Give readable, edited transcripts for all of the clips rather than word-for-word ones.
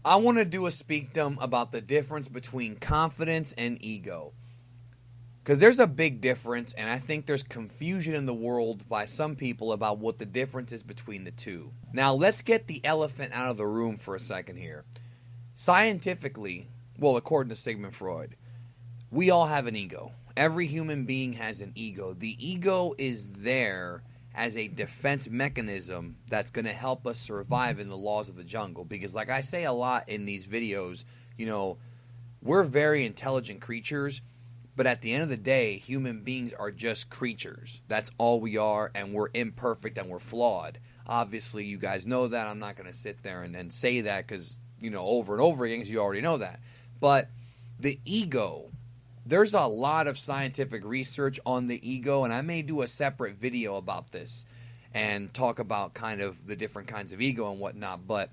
I want to do a speakdom about the difference between confidence and ego. Because there's a big difference, and I think there's confusion in the world by some people about what the difference is between the two. Now, let's get the elephant out of the room for a second here. Scientifically, well, according to Sigmund Freud, we all have an ego. Every human being has an ego. The ego is there as a defense mechanism that's going to help us survive in the laws of the jungle. Because like I say a lot in these videos, we're very intelligent creatures, but at the end of the day, human beings are just creatures. That's all we are, and we're imperfect and we're flawed. Obviously, you guys know that. I'm not going to sit there and say that because, over and over again, because you already know that. But the ego, there's a lot of scientific research on the ego, and I may do a separate video about this and talk about kind of the different kinds of ego and whatnot, but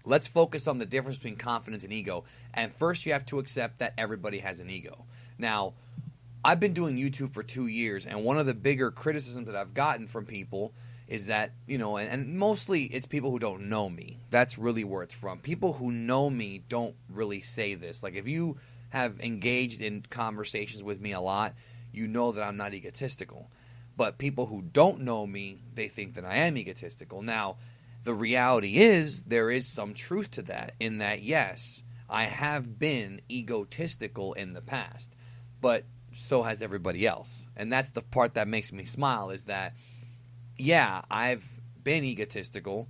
let's focus on the difference between confidence and ego. And first, you have to accept that everybody has an ego. Now, I've been doing YouTube for 2 years, and one of the bigger criticisms that I've gotten from people is that, and mostly it's people who don't know me. That's really where it's from. People who know me don't really say this. Like, if you have engaged in conversations with me a lot, you know that I'm not egotistical. But people who don't know me, they think that I am egotistical. Now, the reality is there is some truth to that, in that, yes, I have been egotistical in the past, but so has everybody else. And that's the part that makes me smile, is that, yeah, I've been egotistical,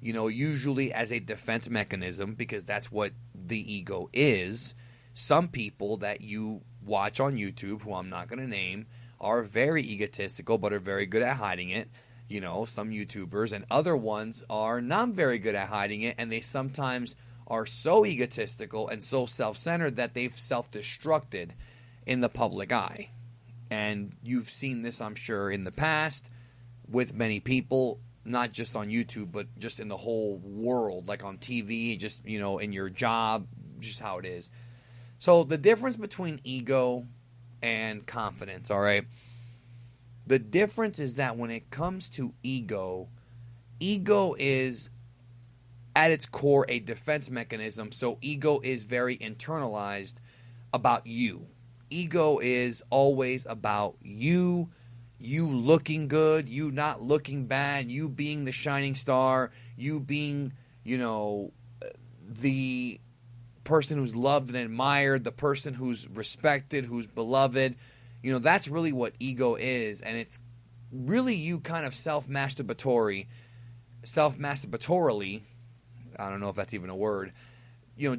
usually as a defense mechanism, because that's what the ego is. Some people that you watch on YouTube, who I'm not going to name, are very egotistical but are very good at hiding it. Some YouTubers, and other ones are not very good at hiding it, and they sometimes are so egotistical and so self-centered that they've self-destructed in the public eye. And you've seen this, I'm sure, in the past with many people, not just on YouTube, but just in the whole world, like on TV, just, in your job, just how it is. So the difference between ego and confidence, all right? The difference is that when it comes to ego is at its core a defense mechanism. So ego is very internalized about you. Ego is always about you looking good, you not looking bad, you being the shining star, you being, the person who's loved and admired, the person who's respected, who's beloved. That's really what ego is, and it's really you kind of self-masturbatorily, I don't know if that's even a word,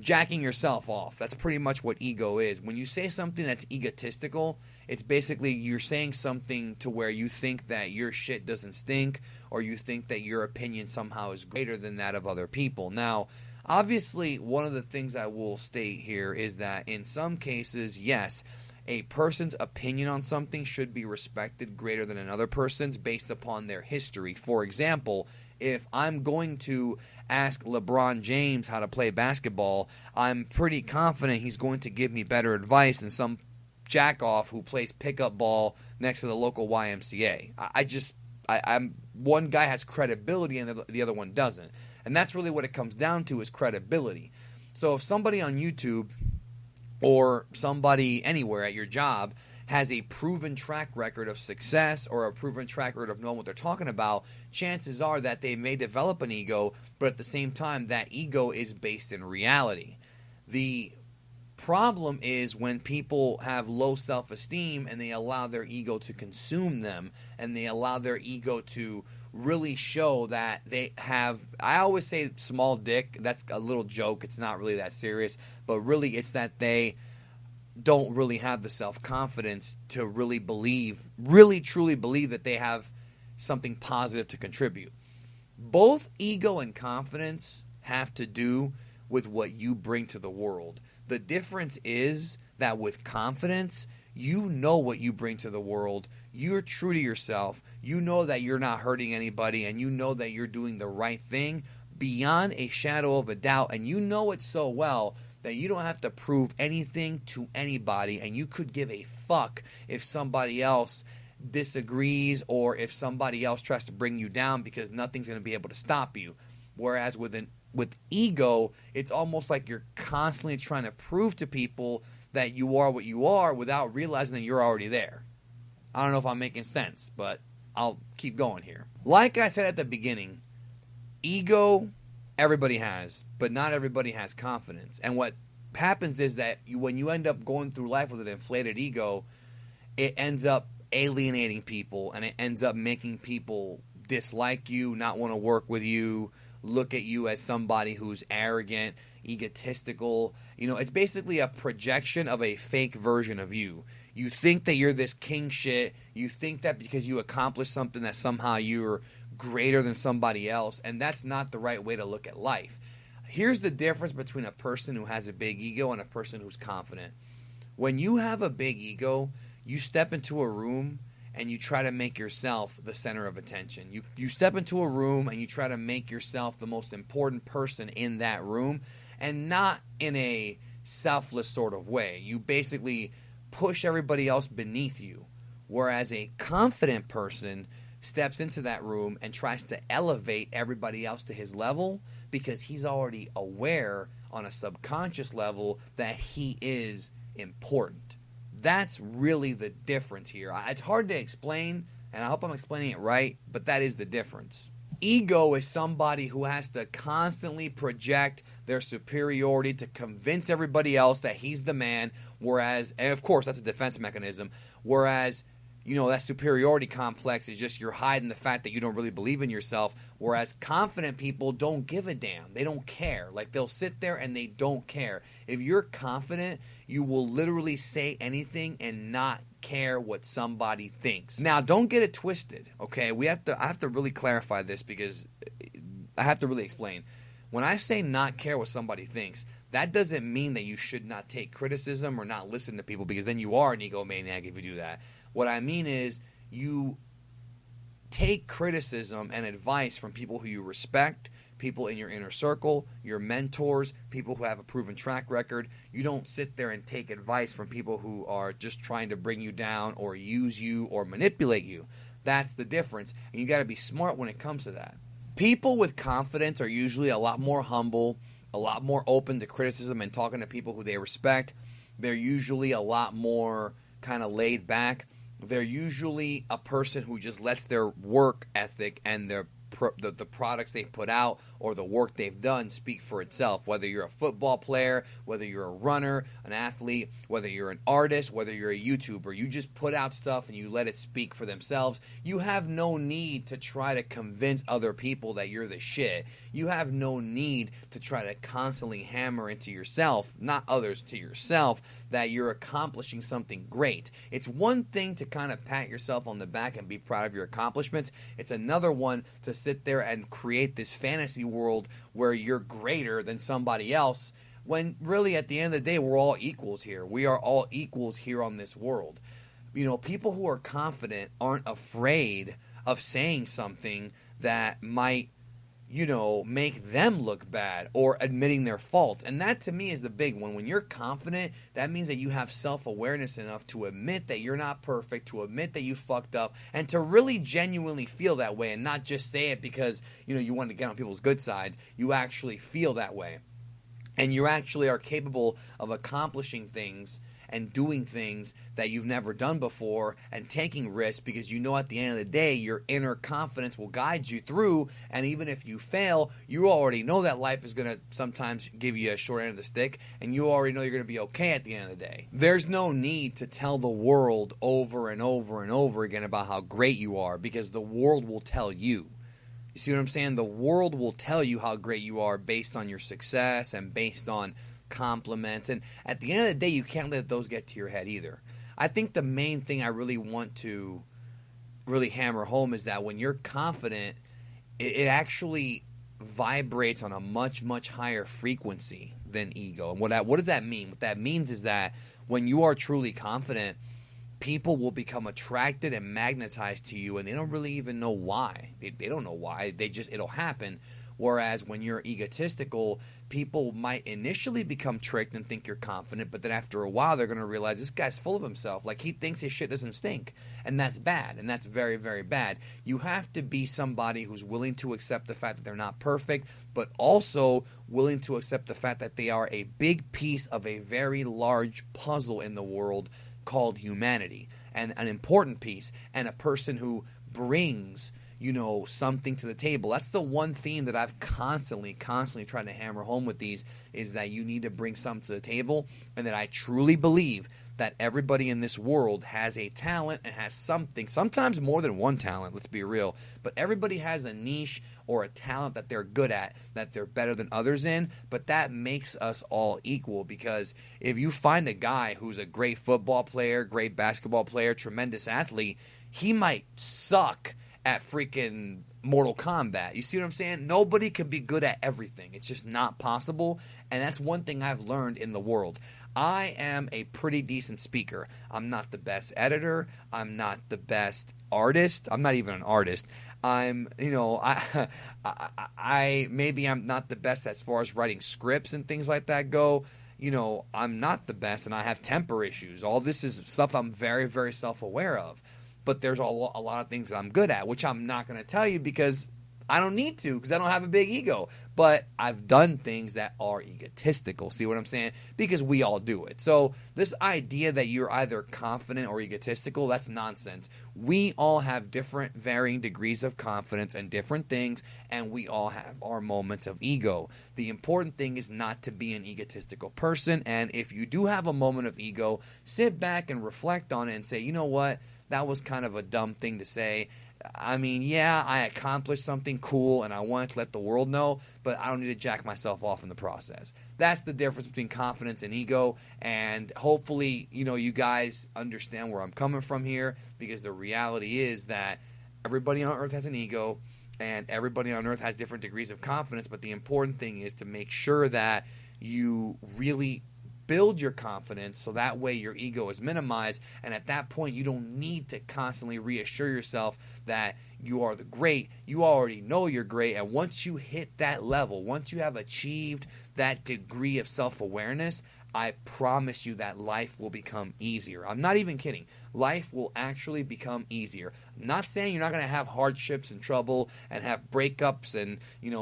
jacking yourself off. That's pretty much what ego is. When you say something that's egotistical, it's basically you're saying something to where you think that your shit doesn't stink, or you think that your opinion somehow is greater than that of other people. Now, obviously, one of the things I will state here is that in some cases, yes, a person's opinion on something should be respected greater than another person's based upon their history. For example, if I'm going to ask LeBron James how to play basketball, I'm pretty confident he's going to give me better advice than some jackoff who plays pickup ball next to the local YMCA. I'm one guy has credibility and the other one doesn't. And that's really what it comes down to, is credibility. So if somebody on YouTube or somebody anywhere at your job has a proven track record of success or a proven track record of knowing what they're talking about, chances are that they may develop an ego, but at the same time, that ego is based in reality. The problem is when people have low self-esteem and they allow their ego to consume them, and they allow their ego to really show that they have, I always say small dick, that's a little joke, it's not really that serious, but really it's that they don't really have the self-confidence to really truly believe that they have something positive to contribute. Both ego and confidence have to do with what you bring to the world. The difference is that with confidence, you know what you bring to the world. You're true to yourself. You know that you're not hurting anybody, and you know that you're doing the right thing beyond a shadow of a doubt, and you know it so well that you don't have to prove anything to anybody, and you could give a fuck if somebody else disagrees or if somebody else tries to bring you down, because nothing's going to be able to stop you. Whereas with an with ego, it's almost like you're constantly trying to prove to people that you are what you are without realizing that you're already there. I don't know if I'm making sense, but I'll keep going here. Like I said at the beginning, ego everybody has, but not everybody has confidence. And what happens is that when you end up going through life with an inflated ego, it ends up alienating people, and it ends up making people dislike you, not want to work with you, look at you as somebody who's arrogant, egotistical. It's basically a projection of a fake version of you. You think that you're this king shit. You think that because you accomplished something that somehow you're greater than somebody else, and that's not the right way to look at life. Here's the difference between a person who has a big ego and a person who's confident. When you have a big ego, you step into a room and you try to make yourself the center of attention. You step into a room and you try to make yourself the most important person in that room, and not in a selfless sort of way. You basically push everybody else beneath you. Whereas a confident person steps into that room and tries to elevate everybody else to his level, because he's already aware on a subconscious level that he is important. That's really the difference here. It's hard to explain, and I hope I'm explaining it right, but that is the difference. Ego is somebody who has to constantly project their superiority to convince everybody else that he's the man, whereas, and of course that's a defense mechanism, whereas that superiority complex is just you're hiding the fact that you don't really believe in yourself, whereas confident people don't give a damn. They don't care. Like, they'll sit there and they don't care. If you're confident, you will literally say anything and not care what somebody thinks. Now, don't get it twisted, okay? I have to really clarify this, because I have to really explain. When I say not care what somebody thinks, that doesn't mean that you should not take criticism or not listen to people, because then you are an egomaniac if you do that. What I mean is, you take criticism and advice from people who you respect, people in your inner circle, your mentors, people who have a proven track record. You don't sit there and take advice from people who are just trying to bring you down or use you or manipulate you. That's the difference, and you got to be smart when it comes to that. People with confidence are usually a lot more humble, a lot more open to criticism and talking to people who they respect. They're usually a lot more kind of laid back. They're usually a person who just lets their work ethic and the products they put out or the work they've done speak for itself. Whether you're a football player, whether you're a runner, an athlete, whether you're an artist, whether you're a YouTuber, you just put out stuff and you let it speak for themselves. You have no need to try to convince other people that you're the shit. You have no need to try to constantly hammer into yourself, not others, to yourself, that you're accomplishing something great. It's one thing to kind of pat yourself on the back and be proud of your accomplishments. It's another one to sit there and create this fantasy world where you're greater than somebody else, when really at the end of the day we're all equals here. We are all equals here on this world. People who are confident aren't afraid of saying something that might make them look bad, or admitting their fault. And that to me is the big one. When you're confident, that means that you have self-awareness enough to admit that you're not perfect, to admit that you fucked up, and to really genuinely feel that way, and not just say it because you want to get on people's good side. You actually feel that way. And you actually are capable of accomplishing things and doing things that you've never done before, and taking risks, because at the end of the day, your inner confidence will guide you through. And even if you fail, you already know that life is going to sometimes give you a short end of the stick, and you already know you're going to be okay at the end of the day. There's no need to tell the world over and over and over again about how great you are, because the world will tell you. You see what I'm saying? The world will tell you how great you are based on your success and based on compliments, and at the end of the day, you can't let those get to your head either. I think the main thing I really want to really hammer home is that when you're confident, it actually vibrates on a much, much higher frequency than ego. And what does that mean? What that means is that when you are truly confident, people will become attracted and magnetized to you, and they don't really even know why. They don't know why. It'll happen. Whereas when you're egotistical, people might initially become tricked and think you're confident, but then after a while they're going to realize this guy's full of himself. Like, he thinks his shit doesn't stink. And that's bad. And that's very, very bad. You have to be somebody who's willing to accept the fact that they're not perfect, but also willing to accept the fact that they are a big piece of a very large puzzle in the world called humanity, and an important piece, and a person who brings, something to the table. That's the one theme that I've constantly tried to hammer home with these, is that you need to bring something to the table, and that I truly believe that everybody in this world has a talent and has something, sometimes more than one talent, let's be real, but everybody has a niche or a talent that they're good at, that they're better than others in, but that makes us all equal. Because if you find a guy who's a great football player, great basketball player, tremendous athlete, he might suck at freaking Mortal Kombat. You see what I'm saying? Nobody can be good at everything. It's just not possible, and that's one thing I've learned in the world. I am a pretty decent speaker. I'm not the best editor. I'm not the best artist. I'm not even an artist. I'm not the best as far as writing scripts and things like that go. I'm not the best, and I have temper issues. All this is stuff I'm very, very self-aware of. But there's a lot of things that I'm good at, which I'm not going to tell you because I don't need to, because I don't have a big ego. But I've done things that are egotistical. See what I'm saying? Because we all do it. So this idea that you're either confident or egotistical, that's nonsense. We all have different varying degrees of confidence and different things, and we all have our moments of ego. The important thing is not to be an egotistical person. And if you do have a moment of ego, sit back and reflect on it and say, you know what? That was kind of a dumb thing to say. I mean, yeah, I accomplished something cool and I wanted to let the world know, but I don't need to jack myself off in the process. That's the difference between confidence and ego, and hopefully, you guys understand where I'm coming from here, because the reality is that everybody on earth has an ego and everybody on earth has different degrees of confidence, but the important thing is to make sure that you really build your confidence so that way your ego is minimized, and at that point you don't need to constantly reassure yourself that you are the great. You already know you're great, and once you hit that level, once you have achieved that degree of self-awareness, I promise you that life will become easier. I'm not even kidding. Life will actually become easier. I'm not saying you're not going to have hardships and trouble and have breakups and,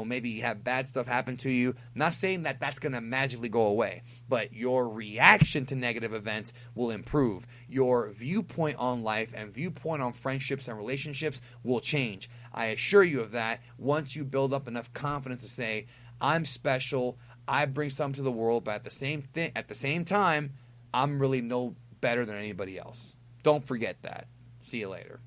maybe have bad stuff happen to you. I'm not saying that that's going to magically go away. But your reaction to negative events will improve. Your viewpoint on life and viewpoint on friendships and relationships will change. I assure you of that once you build up enough confidence to say, I'm special, I bring something to the world, but at the same time, I'm really no better than anybody else. Don't forget that. See you later.